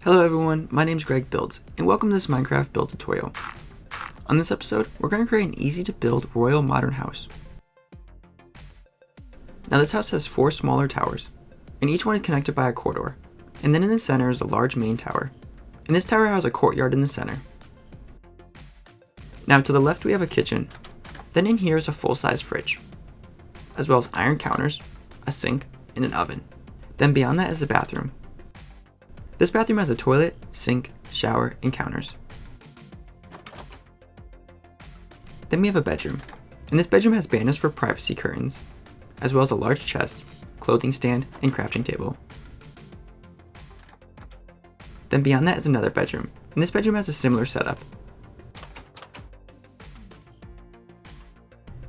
Hello everyone, my name is Greg Builds, and welcome to this Minecraft build tutorial. On this episode, we're going to create an easy to build royal modern house. Now this house has 4 smaller towers, and each one is connected by a corridor, and then in the center is a large main tower, and this tower has a courtyard in the center. Now to the left we have a kitchen, then in here is a full-size fridge, as well as iron counters, a sink, and an oven. Then beyond that is a bathroom. This bathroom has a toilet, sink, shower, and counters. Then we have a bedroom, and this bedroom has banners for privacy curtains, as well as a large chest, clothing stand, and crafting table. Then beyond that is another bedroom, and this bedroom has a similar setup.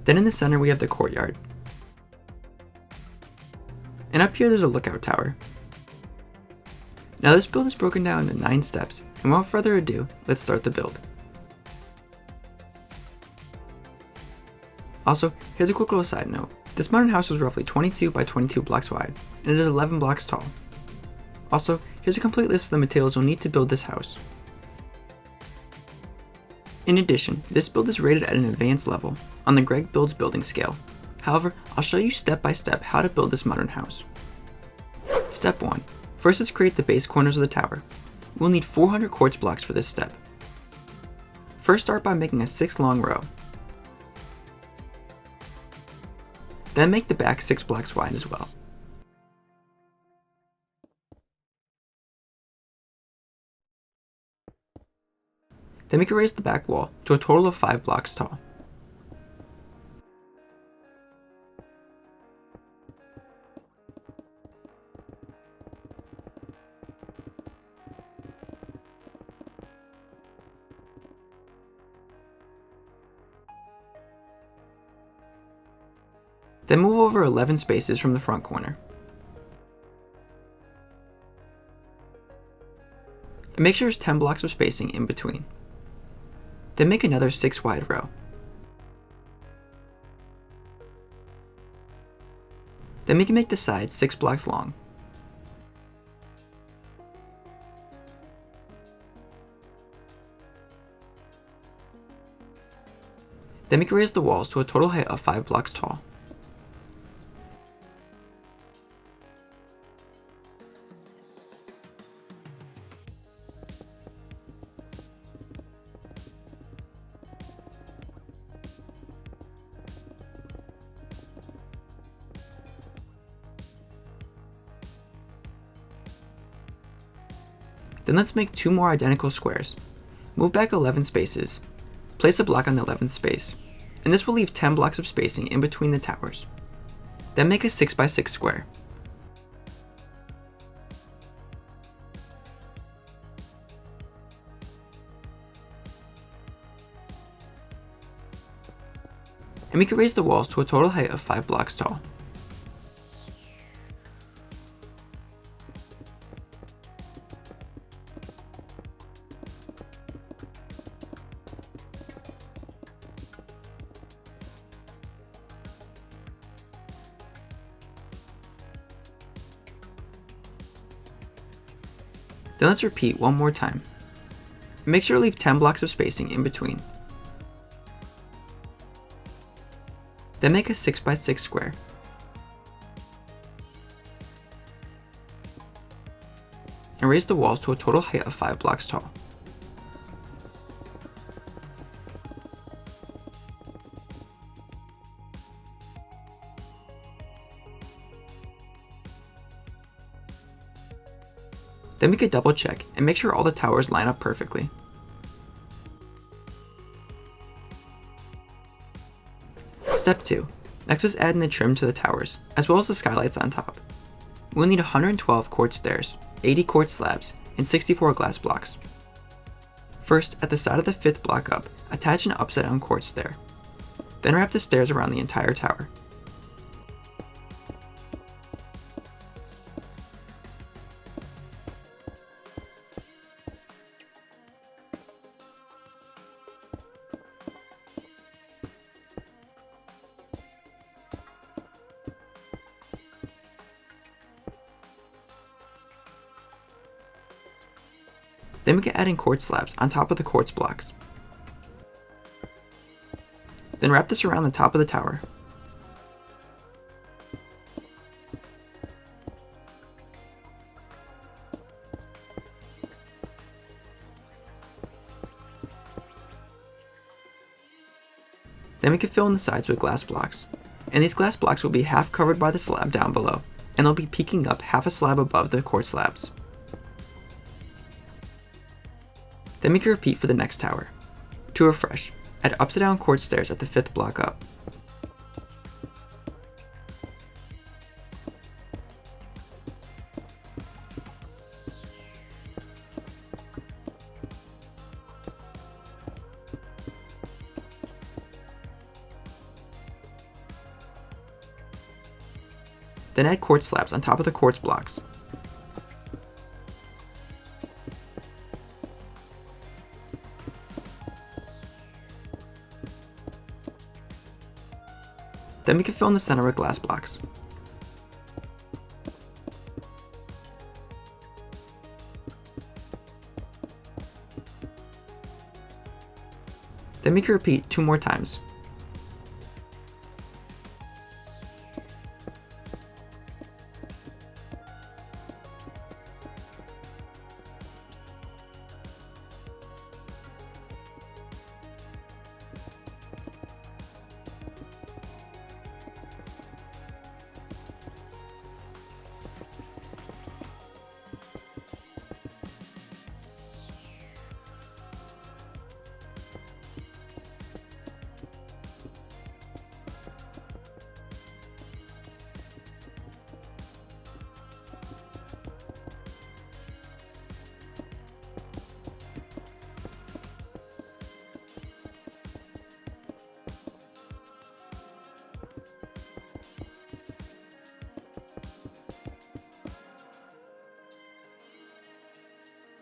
Then in the center we have the courtyard. And up here there's a lookout tower. Now this build is broken down into 9 steps, and without further ado, let's start the build. Also, here's a quick little side note. This modern house is roughly 22 by 22 blocks wide, and it is 11 blocks tall. Also, here's a complete list of the materials you'll need to build this house. In addition, this build is rated at an advanced level, on the Greg Builds building scale. However, I'll show you step by step how to build this modern house. Step 1. First, let's create the base corners of the tower. We'll need 400 quartz blocks for this step. First, start by making a 6 long row. Then make the back 6 blocks wide as well. Then we can raise the back wall to a total of 5 blocks tall. Then move over 11 spaces from the front corner. And make sure there's 10 blocks of spacing in between. Then make another 6 wide row. Then we can make the sides 6 blocks long. Then we can raise the walls to a total height of 5 blocks tall. Then let's make 2 more identical squares. Move back 11 spaces. Place a block on the 11th space, and this will leave 10 blocks of spacing in between the towers. Then make a 6 by 6 square. And we can raise the walls to a total height of 5 blocks tall. Then let's repeat one more time. Make sure to leave 10 blocks of spacing in between. Then make a 6 by 6 square. And raise the walls to a total height of 5 blocks tall. Then we could double check and make sure all the towers line up perfectly. Step 2. Next is add in the trim to the towers, as well as the skylights on top. We'll need 112 quartz stairs, 80 quartz slabs, and 64 glass blocks. First, at the side of the 5th block up, attach an upside down quartz stair. Then wrap the stairs around the entire tower. Then we can add in quartz slabs on top of the quartz blocks. Then wrap this around the top of the tower. Then we can fill in the sides with glass blocks, and these glass blocks will be half covered by the slab down below, and they'll be peeking up half a slab above the quartz slabs. Then we can repeat for the next tower. To refresh, add upside down quartz stairs at the 5th block up. Then add quartz slabs on top of the quartz blocks. Then we can fill in the center with glass blocks. Then we can repeat 2 more times.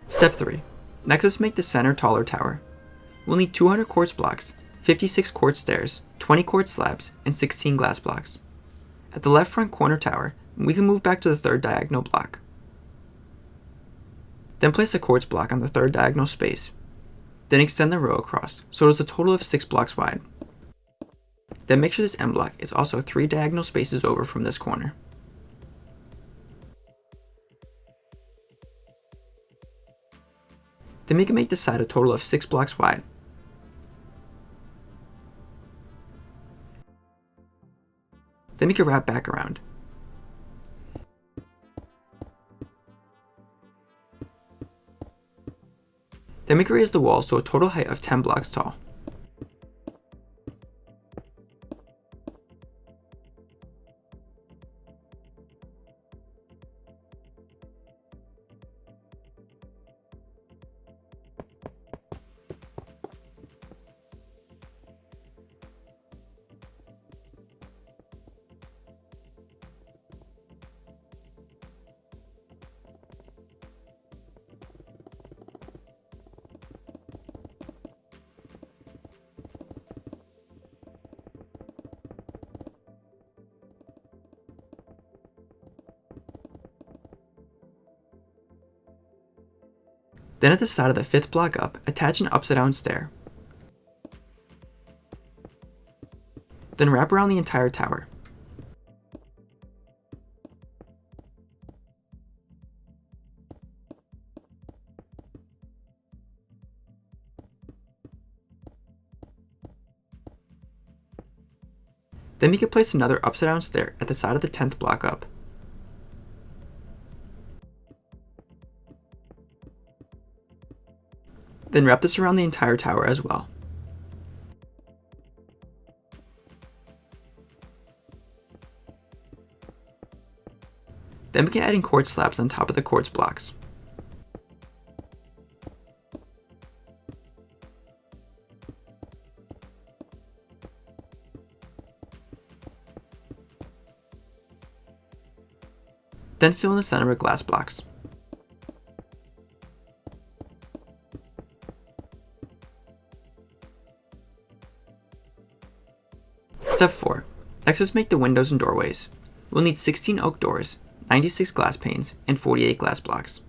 Step 3. Next, let's make the center taller tower. We'll need 200 quartz blocks, 56 quartz stairs, 20 quartz slabs, and 16 glass blocks. At the left front corner tower, we can move back to the 3rd diagonal block. Then place a quartz block on the 3rd diagonal space. Then extend the row across, so it is a total of 6 blocks wide. Then make sure this end block is also 3 diagonal spaces over from this corner. Then we can make this side a total of 6 blocks wide. Then we can wrap back around. Then we can raise the walls to a total height of 10 blocks tall. Then at the side of the 5th block up, attach an upside down stair. Then wrap around the entire tower. Then we can place another upside down stair at the side of the 10th block up. Then wrap this around the entire tower as well. Then we can add in quartz slabs on top of the quartz blocks. Then fill in the center with glass blocks. Step 4. Next, let's make the windows and doorways. We'll need 16 oak doors, 96 glass panes, and 48 glass blocks.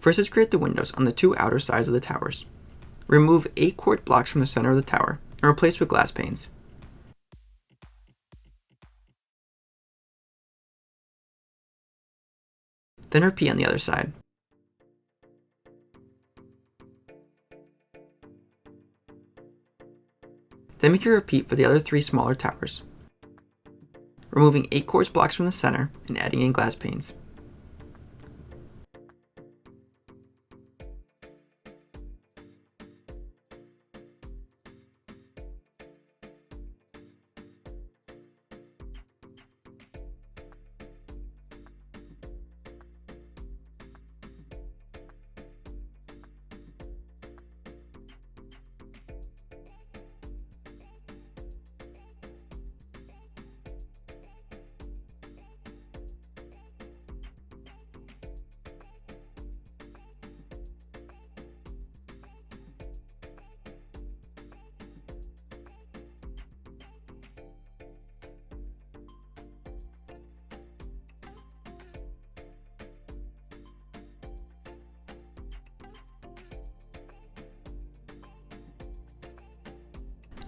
First, let's create the windows on the two outer sides of the towers. Remove 8 quart blocks from the center of the tower and replace with glass panes. Then repeat on the other side. Then make a repeat for the other 3 smaller towers, removing 8 quartz blocks from the center and adding in glass panes.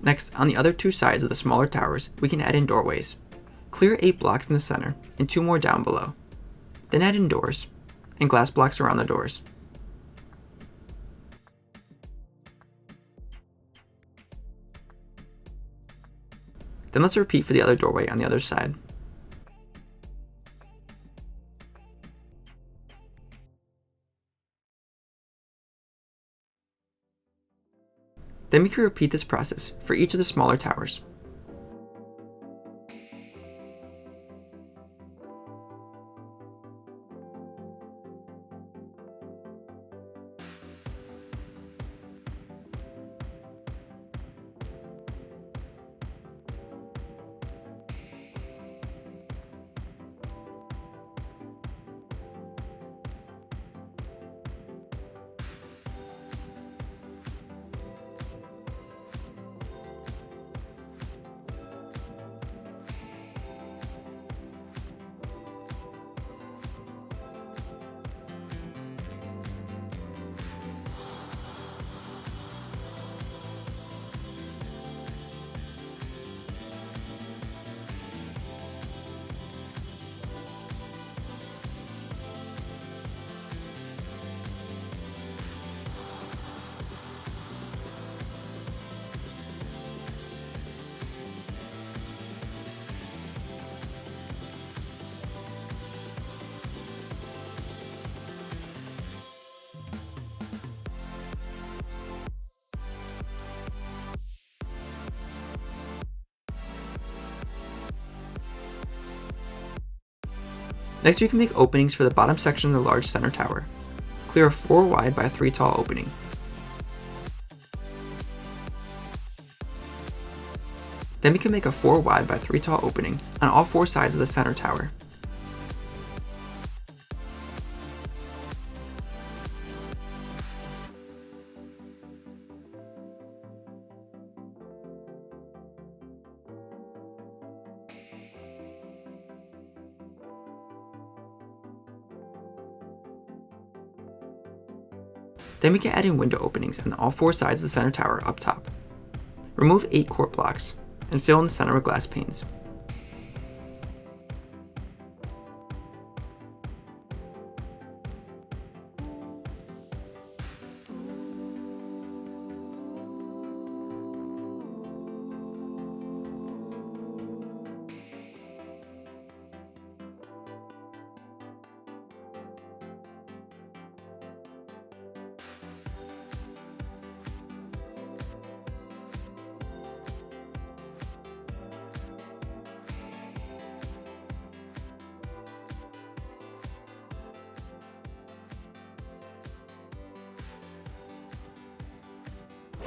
Next, on the other 2 sides of the smaller towers, we can add in doorways. Clear 8 blocks in the center and 2 more down below. Then add in doors and glass blocks around the doors. Then let's repeat for the other doorway on the other side. Then we can repeat this process for each of the smaller towers. Next, we can make openings for the bottom section of the large center tower. Clear a 4 wide by 3 tall opening. Then we can make a 4 wide by 3 tall opening on all 4 sides of the center tower. Then we can add in window openings on all 4 sides of the center tower up top. Remove 8 quart blocks and fill in the center with glass panes.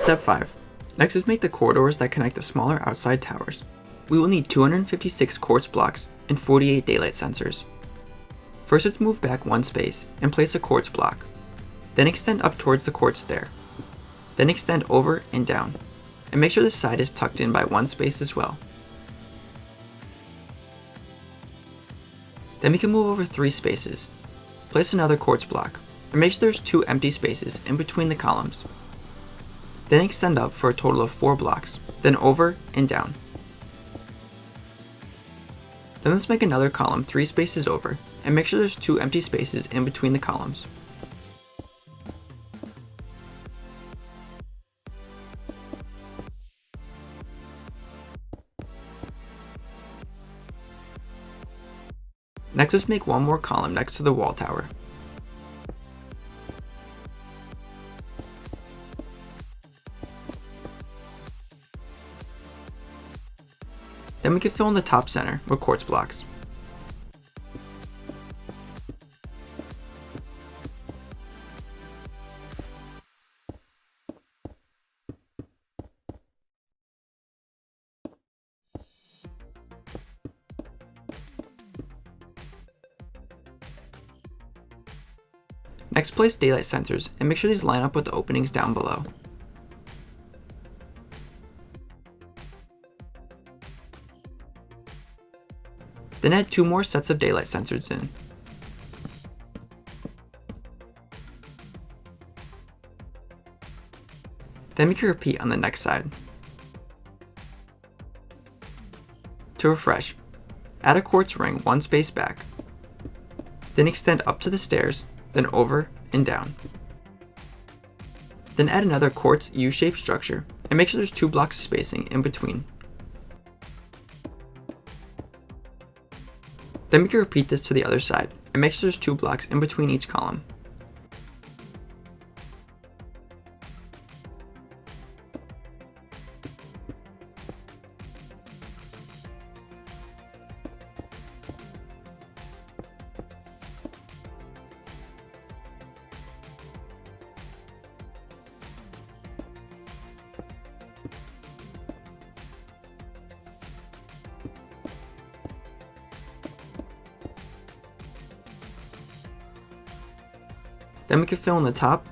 Step 5. Next is make the corridors that connect the smaller outside towers. We will need 256 quartz blocks and 48 daylight sensors. First, let's move back 1 space and place a quartz block. Then extend up towards the quartz stair. Then extend over and down. And make sure the side is tucked in by 1 space as well. Then we can move over 3 spaces. Place another quartz block. and make sure there's 2 empty spaces in between the columns. Then extend up for a total of 4 blocks, then over and down. Then let's make another column 3 spaces over, and make sure there's 2 empty spaces in between the columns. Next, let's make one more column next to the wall tower. Then we can fill in the top center with quartz blocks. Next, place daylight sensors and make sure these line up with the openings down below. Then add 2 more sets of daylight sensors in. Then make a repeat on the next side. To refresh, add a quartz ring 1 space back. Then extend up to the stairs, then over and down. Then add another quartz U-shaped structure and make sure there's 2 blocks of spacing in between. Then we can repeat this to the other side and make sure there's 2 blocks in between each column. Then we can fill in the top,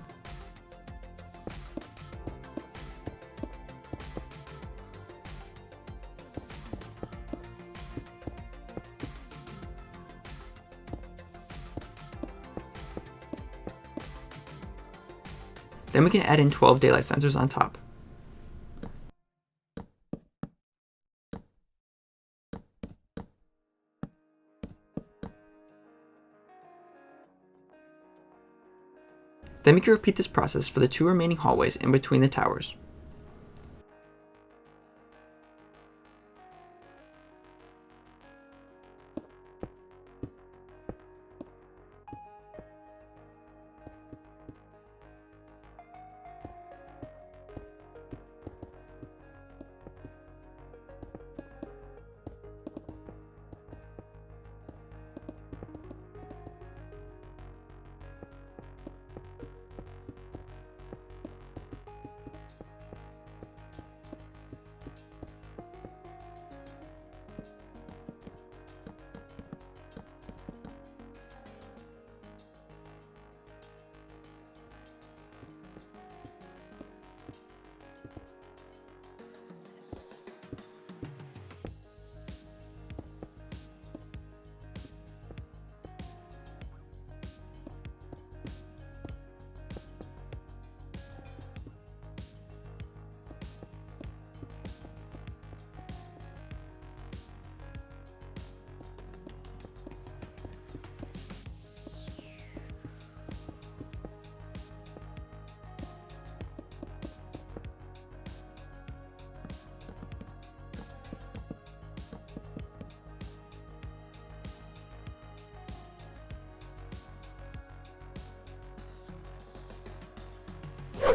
then we can add in 12 daylight sensors on top. Then we can repeat this process for the 2 remaining hallways in between the towers.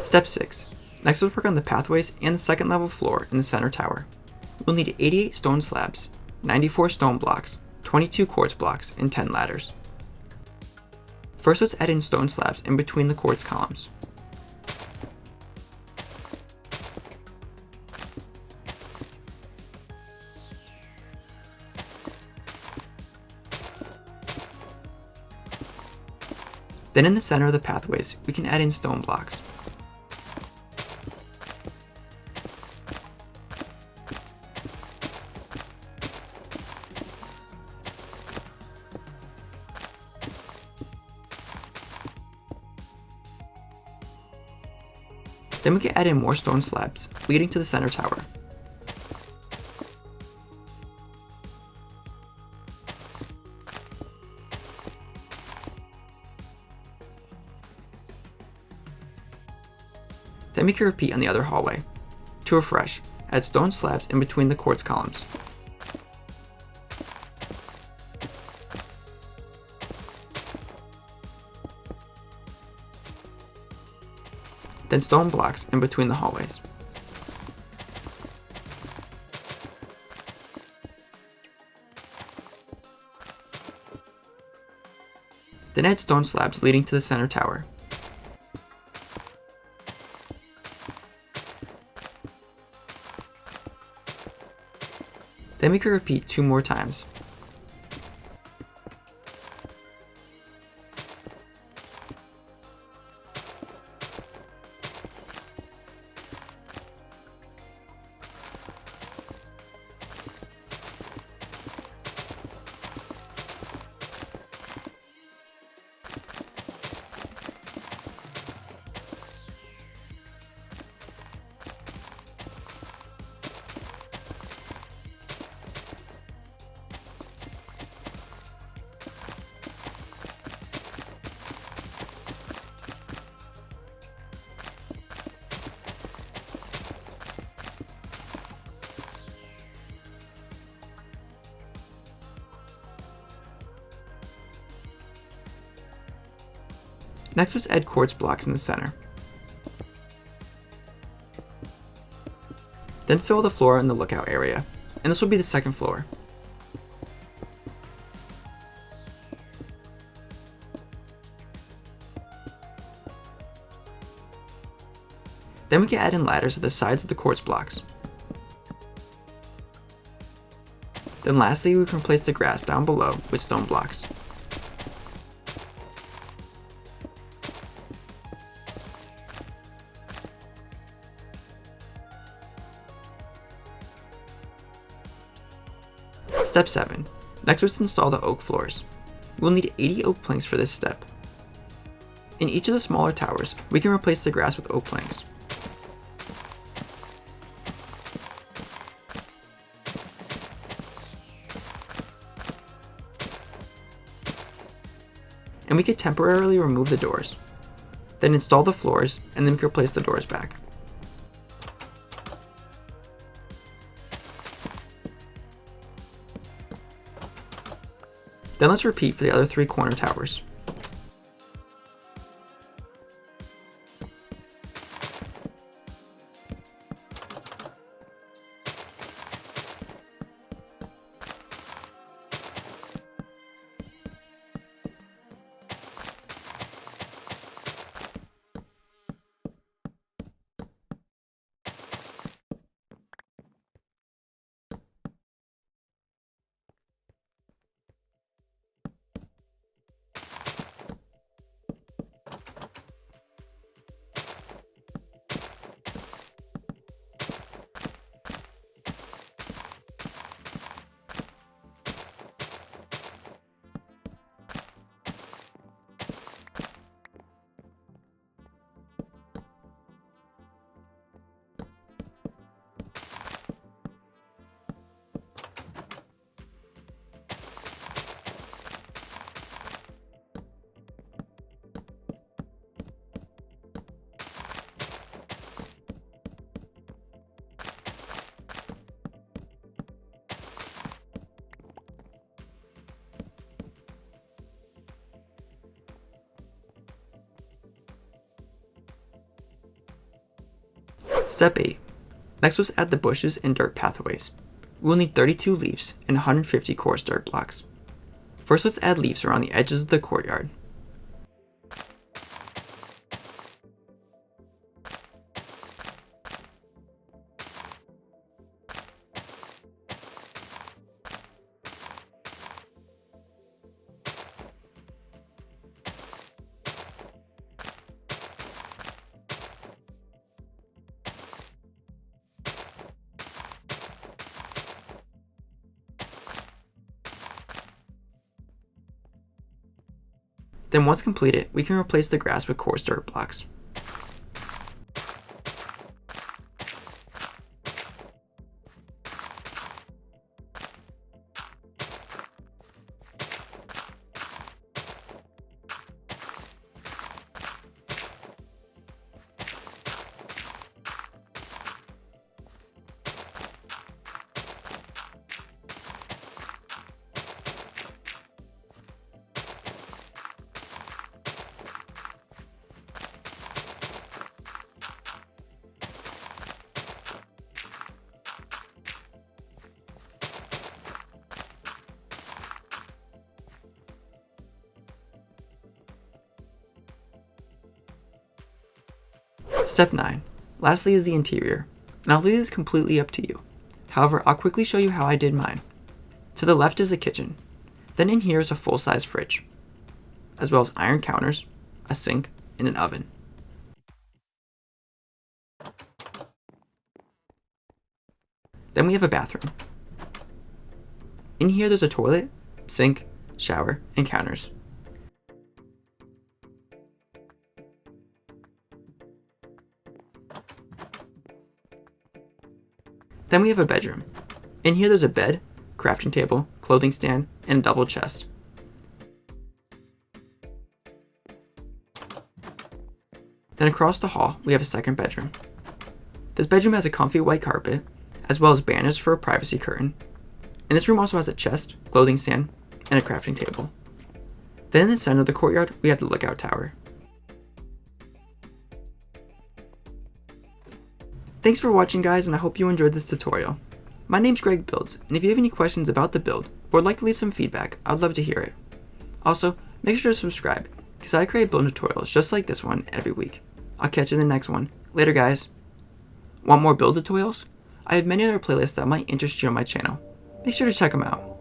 Step 6. Next, let's work on the pathways and the second level floor in the center tower. We'll need 88 stone slabs, 94 stone blocks, 22 quartz blocks, and 10 ladders. First, let's add in stone slabs in between the quartz columns. Then in the center of the pathways, we can add in stone blocks. Then we can add in more stone slabs, leading to the center tower. Then we can repeat on the other hallway. To refresh, add stone slabs in between the quartz columns. Then stone blocks in between the hallways. Then add stone slabs leading to the center tower. Then we can repeat 2 more times. Next, let's add quartz blocks in the center. Then fill the floor in the lookout area, and this will be the second floor. Then we can add in ladders at the sides of the quartz blocks. Then lastly, we can replace the grass down below with stone blocks. Step 7. Next, let's install the oak floors. We'll need 80 oak planks for this step. In each of the smaller towers, we can replace the grass with oak planks. And we can temporarily remove the doors. Then install the floors, and then we can replace the doors back. Then let's repeat for the other 3 corner towers. Step 8. Next, let's add the bushes and dirt pathways. We'll need 32 leaves and 150 coarse dirt blocks. First, let's add leaves around the edges of the courtyard. Then once completed, we can replace the grass with coarse dirt blocks. Step 9. Lastly is the interior, and I'll leave this completely up to you. However, I'll quickly show you how I did mine. To the left is a kitchen. Then in here is a full-size fridge, as well as iron counters, a sink, and an oven. Then we have a bathroom. In here there's a toilet, sink, shower, and counters. Then we have a bedroom. In here there's a bed, crafting table, clothing stand, and a double chest. Then across the hall, we have a second bedroom. This bedroom has a comfy white carpet, as well as banners for a privacy curtain. And this room also has a chest, clothing stand, and a crafting table. Then in the center of the courtyard, we have the lookout tower. Thanks for watching, guys, and I hope you enjoyed this tutorial. My name's Greg Builds, and if you have any questions about the build, or would like to leave some feedback, I'd love to hear it. Also, make sure to subscribe, because I create build tutorials just like this one every week. I'll catch you in the next one. Later, guys. Want more build tutorials? I have many other playlists that might interest you on my channel. Make sure to check them out.